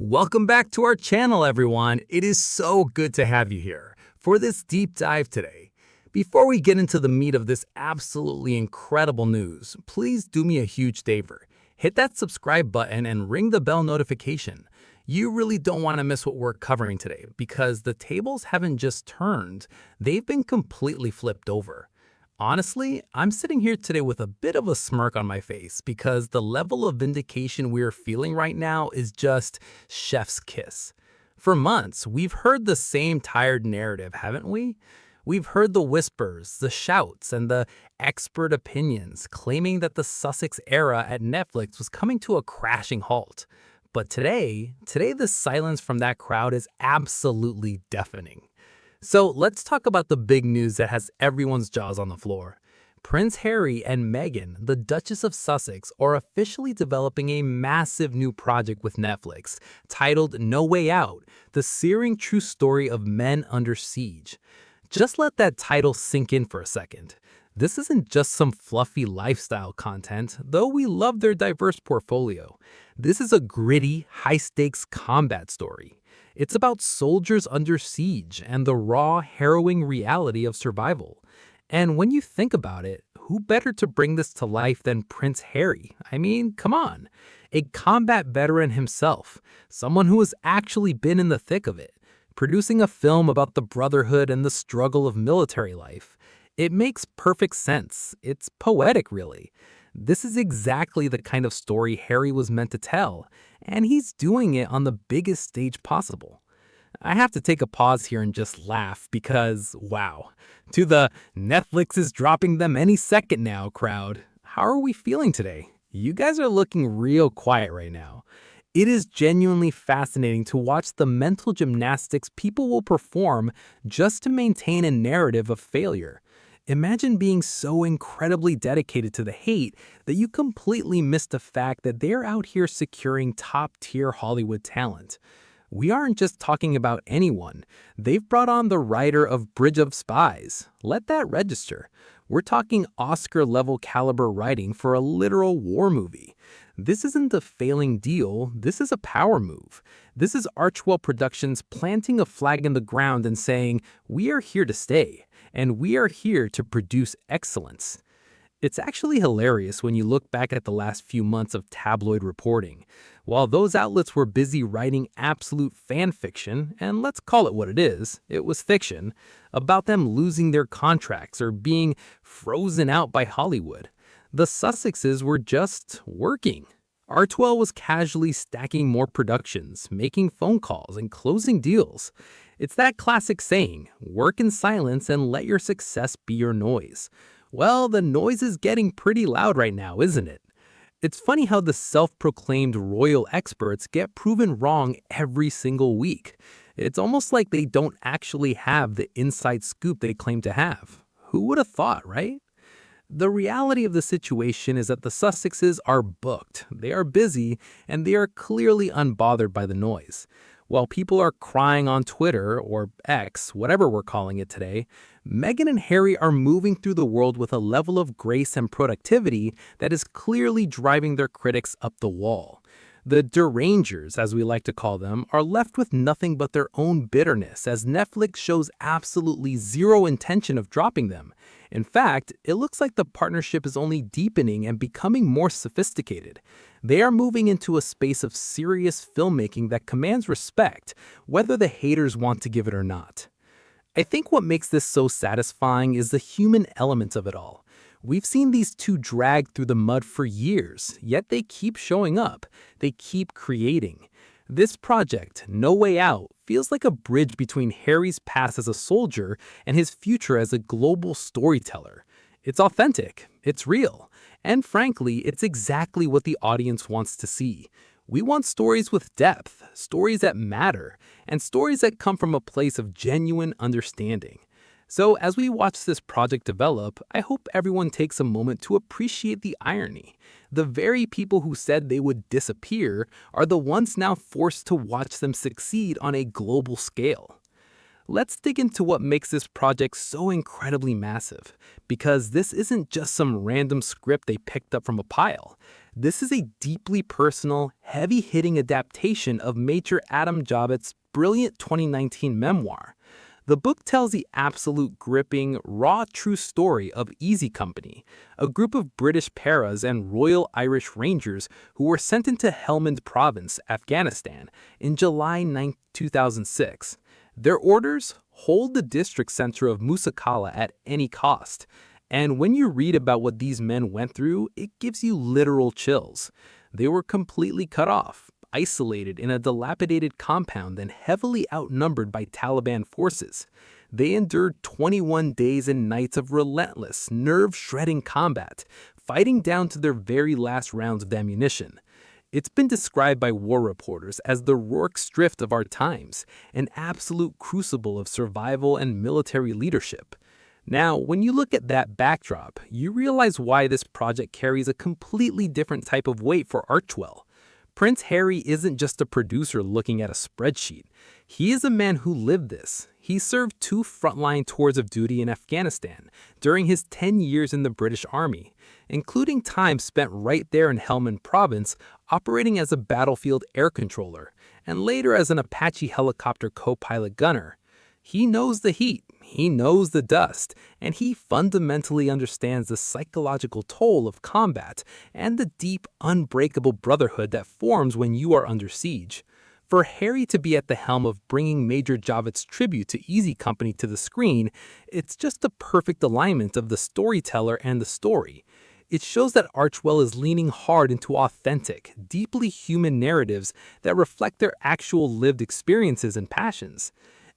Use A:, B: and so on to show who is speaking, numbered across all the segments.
A: Welcome back to our channel, everyone. It is so good to have you here for this deep dive today. Before we get into the meat of this absolutely incredible news, please do me a huge favor. Hit that subscribe button and ring the bell notification. You really don't want to miss what we're covering today because the tables haven't just turned, they've been completely flipped over. Honestly, I'm sitting here today with a bit of a smirk on my face because the level of vindication we're feeling right now is just chef's kiss. For months, we've heard the same tired narrative, haven't we? We've heard the whispers, the shouts, and the expert opinions claiming that the Sussex era at Netflix was coming to a crashing halt. But today the silence from that crowd is absolutely deafening. So let's talk about the big news that has everyone's jaws on the floor. Prince Harry and Meghan, the Duchess of Sussex, are officially developing a massive new project with Netflix titled No Way Out, the searing true story of men under siege. Just let that title sink in for a second. This isn't just some fluffy lifestyle content, though we love their diverse portfolio. This is a gritty, high-stakes combat story. It's about soldiers under siege and the raw, harrowing reality of survival. And when you think about it, who better to bring this to life than Prince Harry? I mean, come on. A combat veteran himself, someone who has actually been in the thick of it, producing a film about the brotherhood and the struggle of military life. It makes perfect sense. It's poetic, really. This is exactly the kind of story Harry was meant to tell, and he's doing it on the biggest stage possible. I have to take a pause here and just laugh because, wow, to the Netflix is dropping them any second now crowd, how are we feeling today? You guys are looking real quiet right now. It is genuinely fascinating to watch the mental gymnastics people will perform just to maintain a narrative of failure. Imagine being so incredibly dedicated to the hate that you completely miss the fact that they're out here securing top-tier Hollywood talent. We aren't just talking about anyone. They've brought on the writer of Bridge of Spies. Let that register. We're talking Oscar-level caliber writing for a literal war movie. This isn't a failing deal, this is a power move. This is Archwell Productions planting a flag in the ground and saying, we are here to stay, and we are here to produce excellence. It's actually hilarious when you look back at the last few months of tabloid reporting. While those outlets were busy writing absolute fan fiction, and let's call it what it was fiction, about them losing their contracts or being frozen out by Hollywood, the Sussexes were just working. Archwell was casually stacking more productions, making phone calls, and closing deals. It's that classic saying, work in silence and let your success be your noise. Well, the noise is getting pretty loud right now, isn't it? It's funny how the self-proclaimed royal experts get proven wrong every single week. It's almost like they don't actually have the inside scoop they claim to have. Who would have thought, right? The reality of the situation is that the Sussexes are booked, they are busy, and they are clearly unbothered by the noise. While people are crying on Twitter, or X, whatever we're calling it today, Meghan and Harry are moving through the world with a level of grace and productivity that is clearly driving their critics up the wall. The derangers, as we like to call them, are left with nothing but their own bitterness as Netflix shows absolutely zero intention of dropping them. In fact, it looks like the partnership is only deepening and becoming more sophisticated. They are moving into a space of serious filmmaking that commands respect, whether the haters want to give it or not. I think what makes this so satisfying is the human element of it all. We've seen these two drag through the mud for years, yet they keep showing up. They keep creating. This project, No Way Out, feels like a bridge between Harry's past as a soldier and his future as a global storyteller. It's authentic, it's real, and frankly, it's exactly what the audience wants to see. We want stories with depth, stories that matter, and stories that come from a place of genuine understanding. So as we watch this project develop, I hope everyone takes a moment to appreciate the irony. The very people who said they would disappear are the ones now forced to watch them succeed on a global scale. Let's dig into what makes this project so incredibly massive, because this isn't just some random script they picked up from a pile. This is a deeply personal, heavy-hitting adaptation of Major Adam Jabbott's brilliant 2019 memoir. The book tells the absolute gripping, raw, true story of Easy Company, a group of British paras and Royal Irish Rangers who were sent into Helmand Province, Afghanistan, in July 9, 2006. Their orders? Hold the district center of Musakala at any cost. And when you read about what these men went through, it gives you literal chills. They were completely cut off, isolated in a dilapidated compound and heavily outnumbered by Taliban forces. They endured 21 days and nights of relentless, nerve-shredding combat, fighting down to their very last rounds of ammunition. It's been described by war reporters as the Rorke's Drift of our times, an absolute crucible of survival and military leadership. Now, when you look at that backdrop, you realize why this project carries a completely different type of weight for Archwell. Prince Harry isn't just a producer looking at a spreadsheet. He is a man who lived this. He served 2 frontline tours of duty in Afghanistan during his 10 years in the British Army, including time spent right there in Helmand Province operating as a battlefield air controller, and later as an Apache helicopter co-pilot gunner. He knows the heat, he knows the dust, and he fundamentally understands the psychological toll of combat and the deep, unbreakable brotherhood that forms when you are under siege. For Harry to be at the helm of bringing Major Jabbott's tribute to Easy Company to the screen, it's just the perfect alignment of the storyteller and the story. It shows that Archwell is leaning hard into authentic, deeply human narratives that reflect their actual lived experiences and passions.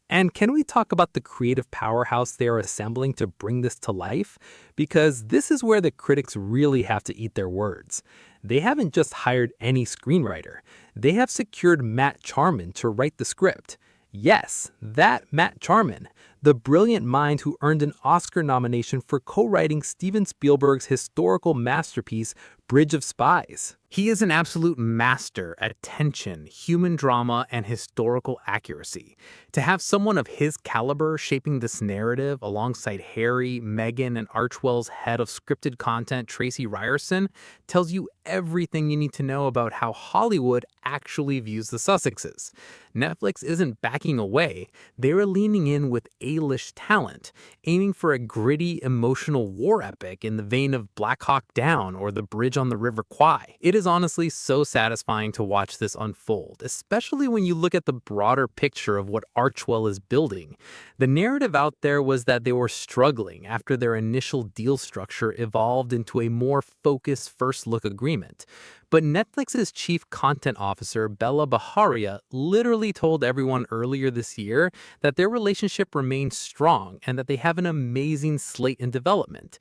A: And can we talk about the creative powerhouse they are assembling to bring this to life? Because this is where the critics really have to eat their words. They haven't just hired any screenwriter. They have secured Matt Charman to write the script. Yes, that Matt Charman, the brilliant mind who earned an Oscar nomination for co-writing Steven Spielberg's historical masterpiece, Bridge of Spies. He is an absolute master at tension, human drama, and historical accuracy. To have someone of his caliber shaping this narrative alongside Harry, Meghan, and Archwell's head of scripted content, Tracy Ryerson, tells you everything you need to know about how Hollywood actually views the Sussexes. Netflix isn't backing away. They're leaning in with A-list talent, aiming for a gritty, emotional war epic in the vein of Black Hawk Down or The Bridge on the River Kwai. It is honestly so satisfying to watch this unfold, especially when you look at the broader picture of what Archwell is building. The narrative out there was that they were struggling after their initial deal structure evolved into a more focused first-look agreement. But Netflix's chief content officer, Bella Baharia, literally told everyone earlier this year that their relationship remains strong and that they have an amazing slate in development.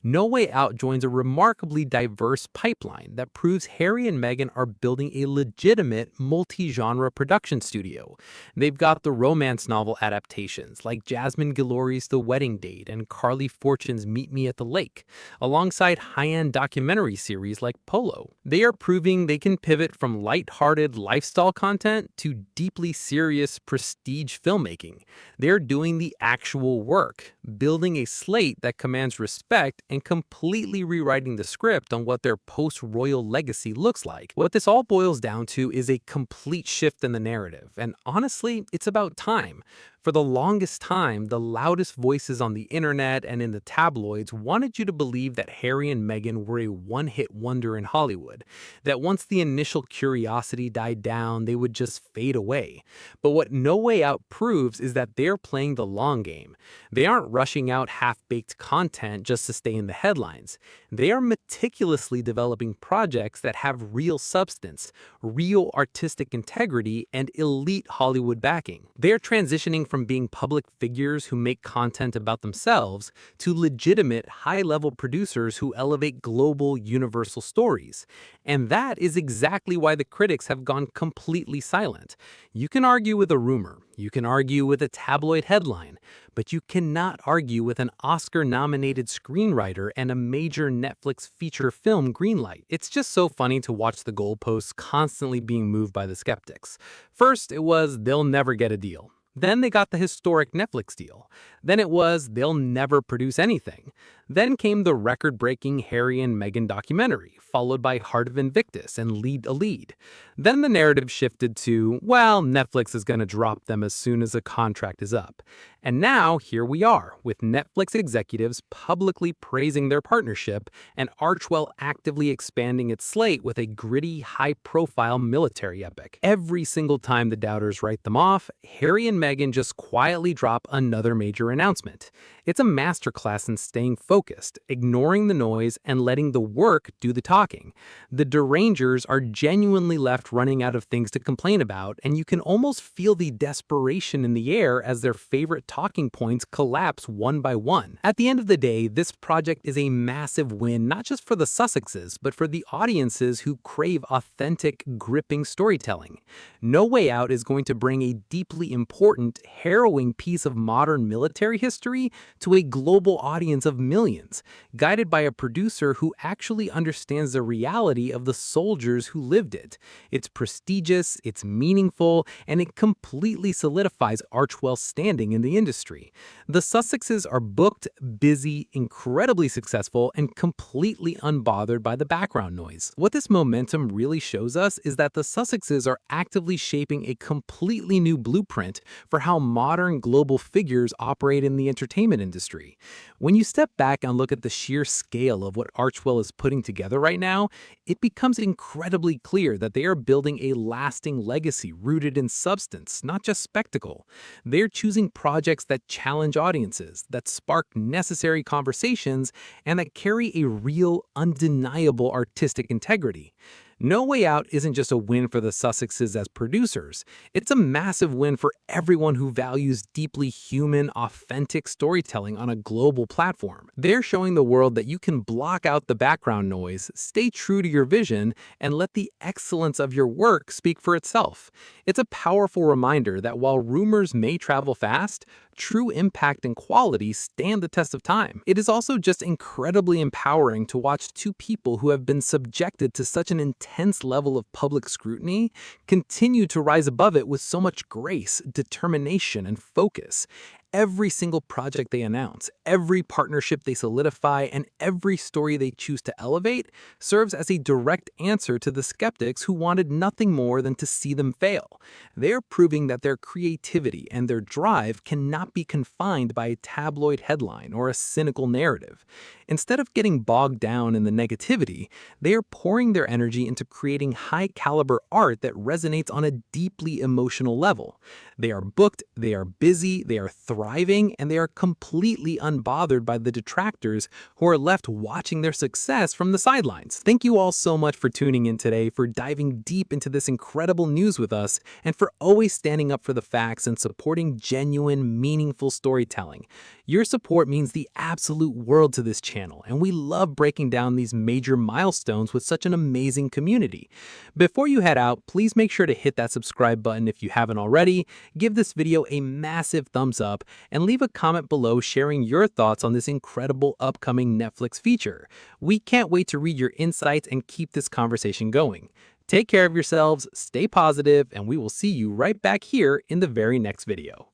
A: No Way Out joins a remarkably diverse pipeline that proves Harry and Meghan are building a legitimate multi-genre production studio. They've got the romance novel adaptations like Jasmine Guillory's The Wedding Date and Carly Fortune's Meet Me at the Lake, alongside high-end documentary series like Polo. They are proving they can pivot from light-hearted lifestyle content to deeply serious prestige filmmaking. They're doing the actual work, building a slate that commands respect and completely rewriting the script on what their post-royal legacy looks like. What this all boils down to is a complete shift in the narrative, and honestly, it's about time. For the longest time, the loudest voices on the internet and in the tabloids wanted you to believe that Harry and Meghan were a one-hit wonder in Hollywood, that once the initial curiosity died down, they would just fade away. But what No Way Out proves is that they're playing the long game. They aren't rushing out half-baked content just to stay in the headlines. They are meticulously developing projects that have real substance, real artistic integrity, and elite Hollywood backing. They're transitioning from being public figures who make content about themselves to legitimate, high-level producers who elevate global, universal stories. And that is exactly why the critics have gone completely silent. You can argue with a rumor, you can argue with a tabloid headline, but you cannot argue with an Oscar-nominated screenwriter and a major Netflix feature film greenlight. It's just so funny to watch the goalposts constantly being moved by the skeptics. First, it was, they'll never get a deal. Then they got the historic Netflix deal. Then it was they'll never produce anything. Then came the record-breaking Harry and Meghan documentary, followed by Heart of Invictus and Lead a Lead. Then the narrative shifted to, well, Netflix is going to drop them as soon as a contract is up. And now here we are, with Netflix executives publicly praising their partnership and Archwell actively expanding its slate with a gritty, high-profile military epic. Every single time the doubters write them off, Harry and Meghan just quietly drop another major announcement. It's a masterclass in staying focused, ignoring the noise, and letting the work do the talking. The derangers are genuinely left running out of things to complain about, and you can almost feel the desperation in the air as their favorite talking points collapse one by one. At the end of the day, this project is a massive win not just for the Sussexes, but for the audiences who crave authentic, gripping storytelling. No Way Out is going to bring a deeply important, harrowing piece of modern military history to a global audience of millions, guided by a producer who actually understands the reality of the soldiers who lived it. It's prestigious, it's meaningful, and it completely solidifies Archwell's standing in the industry. The Sussexes are booked, busy, incredibly successful, and completely unbothered by the background noise. What this momentum really shows us is that the Sussexes are actively shaping a completely new blueprint for how modern global figures operate in the entertainment industry. When you step back and look at the sheer scale of what Archwell is putting together right now, it becomes incredibly clear that they are building a lasting legacy rooted in substance, not just spectacle. They're choosing projects that challenge audiences, that spark necessary conversations, and that carry a real, undeniable artistic integrity. No Way Out isn't just a win for the Sussexes as producers. It's a massive win for everyone who values deeply human, authentic storytelling on a global platform. They're showing the world that you can block out the background noise, stay true to your vision, and let the excellence of your work speak for itself. It's a powerful reminder that while rumors may travel fast, true impact and quality stand the test of time. It is also just incredibly empowering to watch two people who have been subjected to such an intense level of public scrutiny continue to rise above it with so much grace, determination, and focus. Every single project they announce, every partnership they solidify, and every story they choose to elevate serves as a direct answer to the skeptics who wanted nothing more than to see them fail. They're proving that their creativity and their drive cannot be confined by a tabloid headline or a cynical narrative. Instead of getting bogged down in the negativity, they are pouring their energy into creating high-caliber art that resonates on a deeply emotional level. They are booked, they are busy, they are thriving, and they are completely unbothered by the detractors who are left watching their success from the sidelines. Thank you all so much for tuning in today, for diving deep into this incredible news with us, and for always standing up for the facts and supporting genuine, meaningful storytelling. Your support means the absolute world to this channel, and we love breaking down these major milestones with such an amazing community. Before you head out, please make sure to hit that subscribe button if you haven't already, give this video a massive thumbs up, and leave a comment below sharing your thoughts on this incredible upcoming Netflix feature. We can't wait to read your insights and keep this conversation going. Take care of yourselves, stay positive, and we will see you right back here in the very next video.